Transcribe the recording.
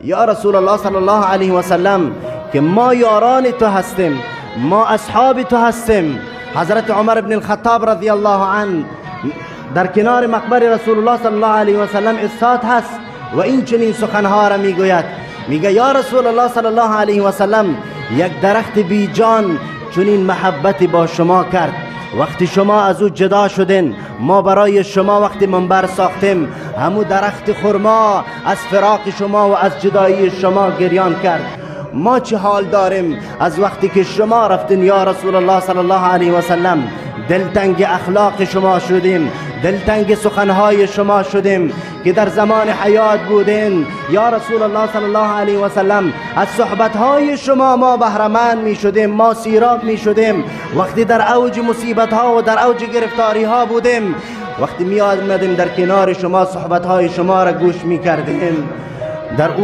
یا رسول الله صلی الله علیه و سلم که ما یاران تو هستیم، ما اصحاب تو هستیم. حضرت عمر بن الخطاب رضی الله عنه در کنار مقبر رسول الله صلی الله علیه و سلم ایستاد هست و این چنین سخنها را میگوید. میگه یا رسول الله صلی الله علیه و سلم یک درخت بی جان چنین محبتی با شما کرد، وقتی شما از او جدا شدین ما برای شما وقتی منبر ساختیم همو درخت خرما از فراق شما و از جدایی شما گریان کرد. ما چه حال داریم از وقتی که شما رفتین یا رسول الله صلی الله علیه و سلم؟ دلتنگ اخلاق شما شدیم، دلتنگ سخنهای شما شدیم که در زمان حیات بودین یا رسول الله صلی الله علیه و سلم. از صحبتهای شما ما بهره‌مند می شدیم، ما سیراب می شدیم. وقتی در اوج مصیبت ها و در اوج گرفتاری ها بودیم، وقتی می آمدیم در کنار شما صحبتهای شما را گوش می کردیم. در او